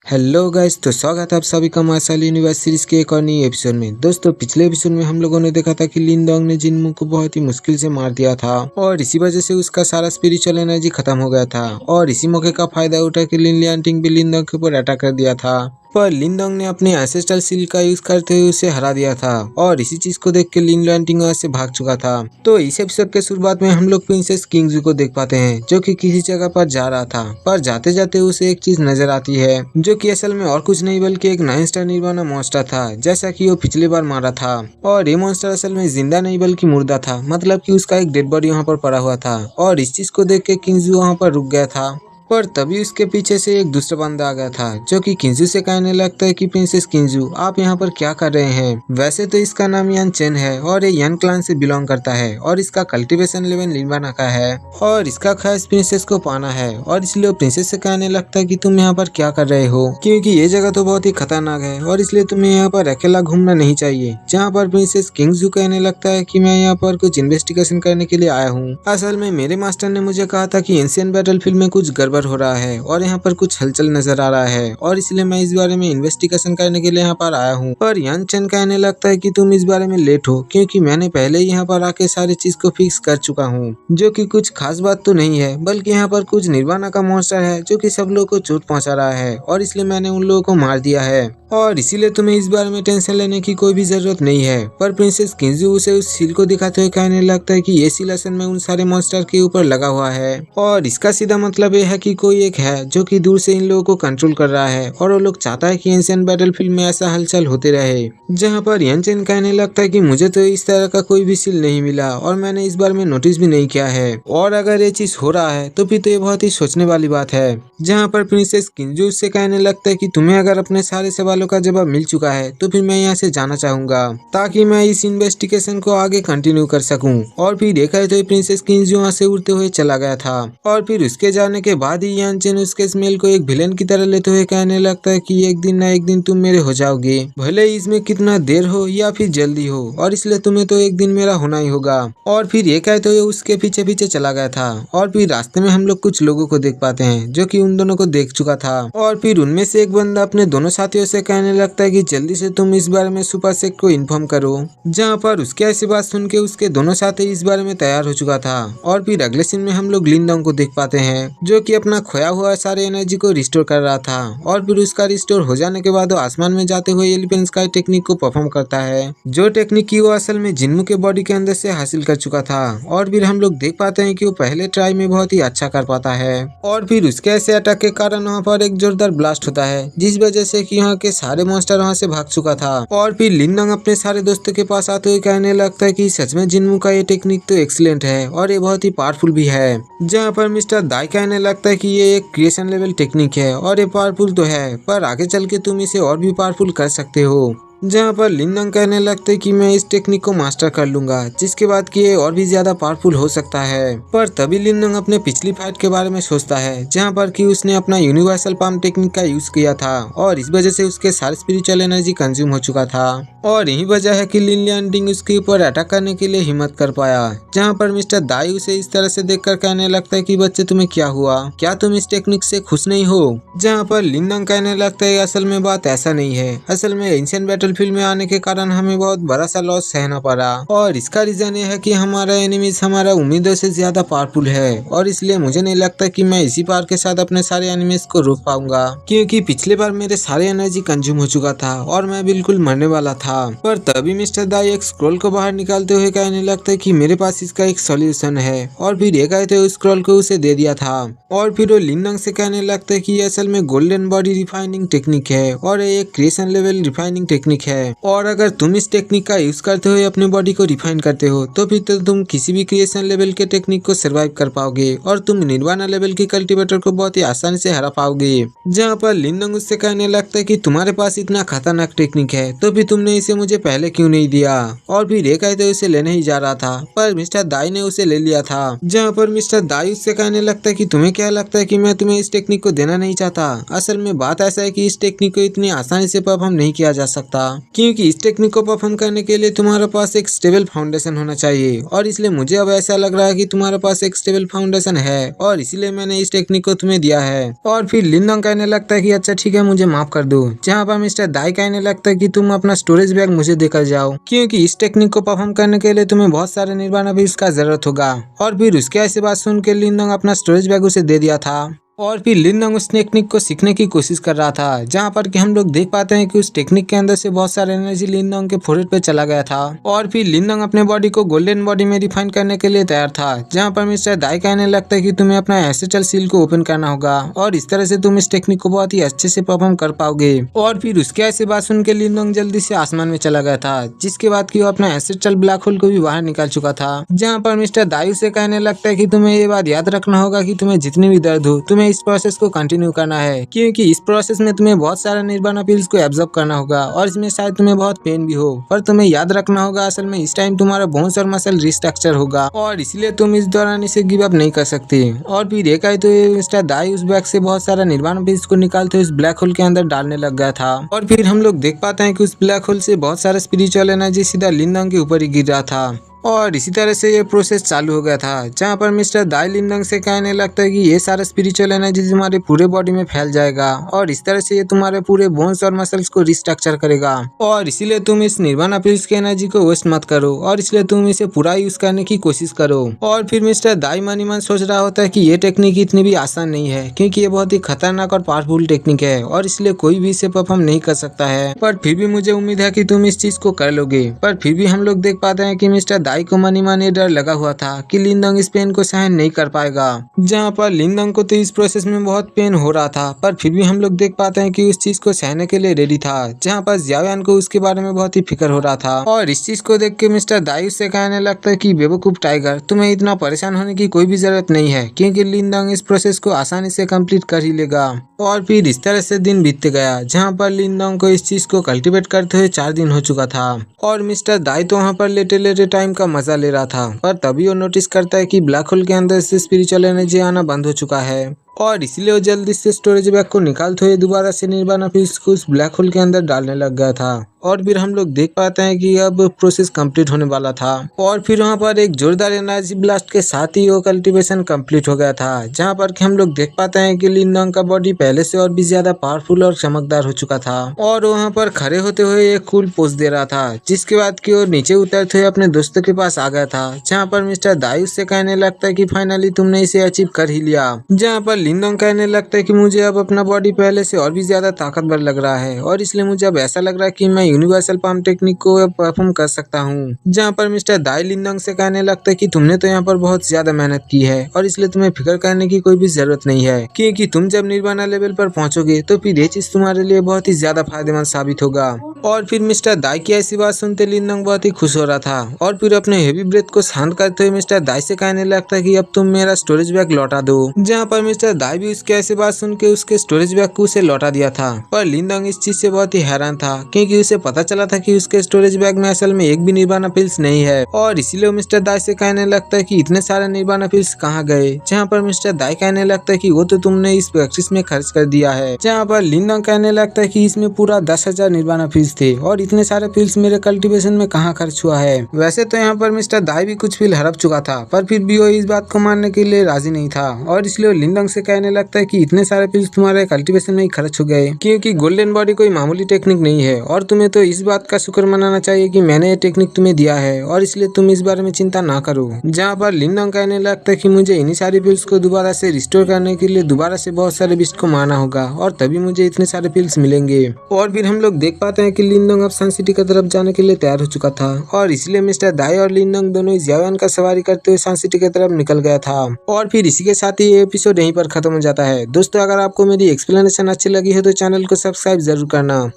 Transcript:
Hello guys, तो स्वागत है आप सभी का मार्शल यूनिवर्स सीरीज के एक और नई एपिसोड में। दोस्तों, पिछले एपिसोड में हम लोगों ने देखा था कि लिनडोंग ने जिनमू को बहुत ही मुश्किल से मार दिया था और इसी वजह से उसका सारा स्पिरिचुअल एनर्जी खत्म हो गया था। और इसी मौके का फायदा उठा के लिन लियांटिंग भी लिनडोंग के ऊपर अटैक कर दिया था, पर लिनडोंग ने अपने एंसेस्ट्रल सील का यूज करते हुए उसे हरा दिया था। और इसी चीज को देख के लिन लियांटिंग वहां से भाग चुका था। तो इस एपिसोड के शुरुआत में हम लोग प्रिंसेस किंगजू को देख पाते हैं, जो कि किसी जगह पर जा रहा था। पर जाते जाते उसे एक चीज नजर आती है, जो कि असल में और कुछ नहीं बल्कि एक 9 स्टार निर्वाणा मॉन्स्टर था, जैसा कि वो पिछली बार मारा था। और ये मॉन्स्टर असल में जिंदा नहीं बल्कि मुर्दा था, मतलब कि उसका एक डेड बॉडी वहाँ पर पड़ा हुआ था। और इस चीज को देख के किंगजू वहाँ पर रुक गया था। पर तभी उसके पीछे से एक दूसरा बंदा आ गया था, जो कि किंजू से कहने लगता है कि प्रिंसेस किंजू, आप यहाँ पर क्या कर रहे हैं। वैसे तो इसका नाम यान चेन है और ये यान क्लान से बिलोंग करता है और इसका कल्टीवेशन लेवल लिनवाना का है और इसका ख्वाहिश प्रिंसेस को पाना है। और इसलिए वो प्रिंसेस से कहने लगता है कि तुम यहाँ पर क्या कर रहे हो, क्योंकि ये जगह तो बहुत ही खतरनाक है और इसलिए तुम्हें यहाँ पर अकेला घूमना नहीं चाहिए। जहाँ पर प्रिंसेस किंगजू कहने लगता है कि मैं यहाँ पर कुछ इन्वेस्टिगेशन करने के लिए आया हूँ। असल में मेरे मास्टर ने मुझे कहा था कि एंशिएंट बैटलफील्ड में कुछ गड़बड़ हो रहा है और यहाँ पर कुछ हलचल नजर आ रहा है और इसलिए मैं इस बारे में इन्वेस्टिगेशन करने के लिए यहाँ पर आया हूँ। पर यान चेन कहने लगता है कि तुम इस बारे में लेट हो, क्योंकि मैंने पहले ही यहाँ पर आके सारी चीज को फिक्स कर चुका हूँ। जो कि कुछ खास बात तो नहीं है, बल्कि यहाँ पर कुछ निर्वाणा का मॉन्स्टर है जो कि सब लोगों को चोट पहुंचा रहा है और इसलिए मैंने उन लोगों को मार दिया है और इसीलिए तुम्हें इस बारे में टेंशन लेने की कोई भी जरूरत नहीं है। पर प्रिंसेस किंजू उसे उस सील को दिखाते हुए कहने लगता है कि ये सील असल में उन सारे मॉन्स्टर के ऊपर लगा हुआ है और इसका सीधा मतलब ये है कि कोई एक है जो कि दूर से इन लोगों को कंट्रोल कर रहा है और वो लोग चाहता है कि एंशिएंट बैटलफील्ड में ऐसा हलचल होते रहे। जहाँ पर यान चेन कहने लगता है कि मुझे तो इस तरह का कोई भी सील नहीं मिला और मैंने इस बारे में नोटिस भी नहीं किया है, और अगर ये चीज हो रहा है तो फिर तो ये बहुत ही सोचने वाली बात है। जहाँ पर प्रिंसेस किंजू से कहने लगता है कि तुम्हें अगर अपने सारे सवालों का जवाब मिल चुका है तो फिर मैं यहाँ से जाना चाहूंगा, ताकि मैं इस इन्वेस्टिगेशन को आगे कंटिन्यू कर सकूं। और फिर देखा है तो प्रिंसेस किंजू वहाँ से उड़ते हुए चला गया था। और फिर उसके जाने के बाद ही यान चेन उसके स्मेल को एक विलेन की तरह लेते हुए कहने लगता है कि एक दिन ना एक दिन तुम मेरे हो जाओगे, भले ही इसमें कितना देर हो या फिर जल्दी हो, और इसलिए तुम्हें तो एक दिन मेरा होना ही होगा। और फिर ये कहते हुए उसके पीछे पीछे चला गया था। और फिर रास्ते में हम लोग कुछ लोगों को देख पाते हैं जो कि उन दोनों को देख चुका था। और फिर उनमें से एक बंदा अपने दोनों साथियों से कहने लगता है कि जल्दी से तुम इस बारे में सुपर सेक को इन्फॉर्म करो। जहाँ पर उसके ऐसी बात सुन के उसके दोनों साथी इस बारे में तैयार हो चुका था। और फिर अगले सीन में हम लोग लिनडोंग को देख पाते हैं, जो कि अपना खोया हुआ सारे एनर्जी को रिस्टोर कर रहा था। और फिर उसका रिस्टोर हो जाने के बाद वो आसमान में जाते हुए एलिफेंट स्काई टेक्निक को परफॉर्म करता है, जो टेक्निक की वो असल में जिन्मू के बॉडी के अंदर से हासिल कर चुका था। और फिर हम लोग देख पाते हैं कि वो पहले ट्राई में बहुत ही अच्छा कर पाता है। और फिर उसके ऐसे अटैक के कारण वहाँ पर एक जोरदार ब्लास्ट होता है, जिस वजह से कि यहाँ के सारे मॉन्स्टर वहाँ से भाग चुका था। और फिर लिनडोंग अपने सारे दोस्तों के पास आते हुए कहने लगता है कि सच में जिन्मू का ये टेक्निक तो एक्सीलेंट है और ये बहुत ही पावरफुल भी है। जहाँ पर मिस्टर दाई कहने लगता है कि ये एक क्रिएशन लेवल टेक्निक है और ये पावरफुल तो है, पर आगे चल के तुम इसे और भी पावरफुल कर सकते हो। जहाँ पर लिनडोंग कहने लगते कि मैं इस टेक्निक को मास्टर कर लूंगा, जिसके बाद कि ये और भी ज्यादा पावरफुल हो सकता है। पर तभी लिनडोंग अपने पिछली फाइट के बारे में सोचता है, जहाँ पर कि उसने अपना यूनिवर्सल पाम टेक्निक का यूज किया था और इस वजह से उसके सारे स्पिरिचुअल एनर्जी कंज्यूम हो चुका था। और यही वजह है कि लिन लियांटिंग उसके ऊपर अटैक करने के लिए हिम्मत कर पाया। जहाँ पर मिस्टर दाई उसे इस तरह से देखकर कहने लगता है कि बच्चे तुम्हें क्या हुआ, क्या तुम इस टेक्निक से खुश नहीं हो। जहाँ पर लिनडोंग कहने लगता है असल में बात ऐसा नहीं है, असल में एंशिएंट बैटलफील्ड में आने के कारण हमें बहुत बड़ा सा लॉस सहना पड़ा और इसका रीजन ये है कि हमारा एनिमीज हमारा उम्मीदों से ज्यादा पावरफुल है और इसलिए मुझे नहीं लगता कि मैं इसी पावर के साथ अपने सारे एनिमीज को रोक पाऊंगा, क्योंकि पिछले बार मेरे सारे एनर्जी कंज्यूम हो चुका था और मैं बिल्कुल मरने वाला था। पर तभी मिस्टर दाई एक स्क्रॉल को बाहर निकालते हुए कहने लगता है कि मेरे पास इसका एक सॉल्यूशन है और फिर ये कहते हुए स्क्रॉल को उसे दे दिया था। और फिर वो लिनडोंग से कहने लगता है कि ये असल में गोल्डन बॉडी रिफाइनिंग टेक्निक है और ये एक क्रिएशन लेवल रिफाइनिंग टेक्निक है, और अगर तुम इस टेक्निक का यूज करते हुए अपने बॉडी को रिफाइन करते हो तो फिर तो तुम किसी भी क्रिएशन लेवल के टेक्निक को सर्वाइव कर पाओगे और तुम निर्वाणा लेवल की कल्टीवेटर को बहुत ही आसानी से हरा पाओगे। जहाँ पर लिनडोंग उससे कहने लगता है कि तुम्हारे पास इतना खतरनाक टेक्निक है तो फिर तुमने इसे मुझे पहले क्यों नहीं दिया। और फिर ये कहते हुए उसे लेने ही जा रहा था, पर मिस्टर दाई ने उसे ले लिया था। जहाँ पर मिस्टर दाई उससे कहने लगता है कि तुम्हें क्या लगता है कि मैं तुम्हें इस टेक्निक को देना नहीं चाहता। असल में बात ऐसा है कि इस टेक्निक को इतनी आसानी से परफॉर्म नहीं किया जा सकता क्योंकि इस टेक्निक को परफॉर्म करने के लिए तुम्हारे पास एक स्टेबल फाउंडेशन होना चाहिए और इसलिए मुझे अब ऐसा लग रहा है कि तुम्हारे पास एक स्टेबल फाउंडेशन है और इसीलिए मैंने इस टेक्निक को तुम्हें दिया है। और फिर लिनडोंग कहने लगता है कि अच्छा ठीक है, मुझे माफ कर दो। जहाँ पर मिस्टर दाई कहने लगता है कि तुम अपना स्टोरेज बैग मुझे देकर जाओ, क्योंकि इस टेक्निक को परफॉर्म करने के लिए तुम्हें बहुत सारे निर्वाणा पिल्स का जरूरत होगा। और फिर उसके ऐसी बात सुन के लिनडोंग अपना स्टोरेज बैग उसे दे दिया था। और फिर लिनडोंग उस टेक्निक को सीखने की कोशिश कर रहा था, जहाँ पर कि हम लोग देख पाते हैं कि उस टेक्निक के अंदर से बहुत सारा एनर्जी लिनडोंग के फोरहेड पे चला गया था। और फिर लिनडोंग अपने बॉडी को गोल्डन बॉडी में रिफाइन करने के लिए तैयार था, जहाँ पर मिस्टर दाई कहने लगता है कि तुम्हें अपना एसेटल सील को ओपन करना होगा और इस तरह से तुम इस टेक्निक को बहुत ही अच्छे से परफॉर्म कर पाओगे। और फिर उसके ऐसे बात सुन के लिनडोंग जल्दी से आसमान में चला गया था, जिसके बाद की वो अपना एसेटल ब्लैक होल को भी बाहर निकाल चुका था। जहाँ पर मिस्टर दाई से कहने लगता है कि तुम्हें ये बात याद रखना होगा कि तुम्हें जितनी भी दर्द हो, तुम्हें इस प्रोसेस को कंटिन्यू करना है, क्योंकि इस प्रोसेस में तुम्हें बहुत सारा निर्वाणा पिल्स को एब्जॉर्ब करना होगा और इसमें शायद तुम्हें बहुत पेन भी हो, पर तुम्हें याद रखना होगा असल में इस टाइम तुम्हारा बोन्स और मसल रिस्ट्रक्चर होगा और इसलिए तुम इस दौरान इसे गिव अप नहीं कर सकते। और फिर एक आई तो मिस्टर दाई उस बैग से बहुत सारा निर्वाणा पिल्स को निकालते उस ब्लैक होल के अंदर डालने लग गया था। और फिर हम लोग देख पाते हैं कि उस ब्लैक होल से बहुत सारा स्पिरिचुअल एनर्जी सीधा लिनडोंग के ऊपर ही गिर रहा था। और इसी तरह से ये प्रोसेस चालू हो गया था, जहाँ पर मिस्टर दाई लिनडोंग से कहने लगता है कि ये सारा स्पिरिचुअल एनर्जी तुम्हारे पूरे बॉडी में फैल जाएगा और इस तरह से ये तुम्हारे पूरे बोन्स और मसल्स को रिस्ट्रक्चर करेगा और इसीलिए तुम इस निर्वाणा पिल्स की एनर्जी को वेस्ट मत करो और इसलिए तुम इसे पूरा यूज करने की कोशिश करो। और फिर मिस्टर दाई मन ही मन सोच रहा होता है कि ये टेक्निक इतनी भी आसान नहीं है, क्योंकि ये बहुत ही खतरनाक और पावरफुल टेक्निक है और इसलिए कोई भी इसे परफॉर्म नहीं कर सकता है, पर फिर भी मुझे उम्मीद है कि तुम इस चीज को कर लोगे। पर फिर भी हम लोग देख पाते हैं कि मिस्टर दाई को मन ही मन ये डर लगा हुआ था कि लिनडोंग इस पेन को सहन नहीं कर पाएगा। जहाँ पर लिनडोंग को तो इस प्रोसेस में बहुत पेन हो रहा था, पर फिर भी हम लोग देख पाते हैं कि उस चीज को सहने के लिए रेडी था। जहाँ पर जियाओयान को उसके बारे में बहुत ही फिक्र हो रहा था और इस चीज को देख के मिस्टर दाई उससे कहने लगता है कि बेवकूफ टाइगर, तुम्हें इतना परेशान होने की कोई भी जरूरत नहीं है, क्योंकि लिनडोंग इस प्रोसेस को आसानी से कंप्लीट कर ही लेगा। और फिर इस तरह से दिन बीतते गया, जहाँ पर लिनडोंग को इस चीज को कल्टीवेट करते हुए 4 दिन हो चुका था और मिस्टर दाई तो वहाँ पर लेटे लेटे टाइम का मजा ले रहा था। पर तभी वो नोटिस करता है कि ब्लैक होल के अंदर से स्पिरिचुअल एनर्जी आना बंद हो चुका है और इसीलिए वो जल्दी से स्टोरेज बैग को निकालते हुए दोबारा से निर्वाणा पिल्स को उस ब्लैक होल के अंदर डालने लग गया था। और फिर हम लोग देख पाते हैं कि अब प्रोसेस कंप्लीट होने वाला था और फिर वहाँ पर एक जोरदार एनर्जी ब्लास्ट के साथ ही वो कल्टीवेशन कंप्लीट हो गया था, जहाँ पर कि हम लोग देख पाते हैं कि लिनडोंग का बॉडी पहले से और भी ज्यादा पावरफुल और चमकदार हो चुका था और वहाँ पर खड़े होते हुए एक कूल पोज दे रहा था, जिसके बाद की वो नीचे उतरते हुए अपने दोस्तों के पास आ गया था। जहाँ पर मिस्टर दाई उससे कहने लगता है कि फाइनली तुमने इसे अचीव कर ही लिया। जहाँ पर लिनडोंग कहने लगता है कि मुझे अब अपना बॉडी पहले से और भी ज्यादा ताकतवर लग रहा है और इसलिए मुझे अब ऐसा लग रहा है कि मैं यूनिवर्सल पाम टेक्निक को परफॉर्म कर सकता हूँ। जहाँ पर मिस्टर दाई लिनडोंग से कहने लगता है कि तुमने तो यहाँ पर बहुत ज्यादा मेहनत की है और इसलिए तुम्हें फिक्र करने की कोई भी जरूरत नहीं है, क्योंकि तुम जब निर्वाणा लेवल पर पहुंचोगे तो फिर ये चीज तुम्हारे लिए बहुत ही ज्यादा फायदेमंद साबित होगा। और फिर मिस्टर दाई की ऐसी बात सुनते लिनडोंग बहुत ही खुश हो रहा था और फिर अपने हेवी ब्रेथ को शांत करते हुए मिस्टर दाई से कहने लगता है कि अब तुम मेरा स्टोरेज बैग लौटा दो। जहाँ पर मिस्टर दाई भी उसकी ऐसी बात सुन के उसके स्टोरेज बैग को उसे लौटा दिया था, पर लिनडोंग इस चीज से बहुत ही हैरान था, क्योंकि उसे पता चला था कि उसके स्टोरेज बैग में असल में एक भी निर्वाणा पिल्स नहीं है और इसीलिए मिस्टर दाई से कहने लगता है कि इतने सारे निर्वाणा पिल्स कहाँ गए। जहाँ पर मिस्टर दाई कहने लगता है कि वो तो तुमने इस प्रैक्टिस में खर्च कर दिया है। जहाँ पर लिनडोंग कहने लगता है कि इसमें पूरा 10,000 निर्वाणा पिल्स थे और इतने सारे पिल्स मेरे कल्टीवेशन में कहाँ खर्च हुआ है। वैसे तो यहाँ पर मिस्टर दाई भी कुछ पिल हड़प चुका था, पर फिर भी वो इस बात को मानने के लिए राजी नहीं था और इसलिए लिनडोंग से कहने लगता है कि इतने सारे पिल्स तुम्हारे कल्टीवेशन में ही खर्च हो गए, क्योंकि गोल्डन बॉडी कोई मामूली टेक्निक नहीं है और तुम्हें तो इस बात का शुक्र मनाना चाहिए कि मैंने ये टेक्निक तुम्हें दिया है और इसलिए तुम इस बारे में चिंता ना करो। जहाँ पर लिनडोंग कहने लगता है कि मुझे इन्हीं सारी पिल्स को दोबारा से रिस्टोर करने के लिए दोबारा से बहुत सारे बिस्ट को मारना होगा और तभी मुझे इतने सारे पिल्स मिलेंगे। और फिर हम लोग देख पाते हैं कि लिनडोंग अब सन सिटी की तरफ जाने के लिए तैयार हो चुका था और इसलिए मिस्टर दाई और लिनडोंग दोनों जियाओयान का सवारी करते हुए सन सिटी की तरफ निकल गया था। और फिर इसी के साथ ही ये एपिसोड यहीं पर खत्म हो जाता है। दोस्तों, अगर आपको मेरी एक्सप्लेनेशन अच्छी लगी हो तो चैनल को सब्सक्राइब जरूर करना।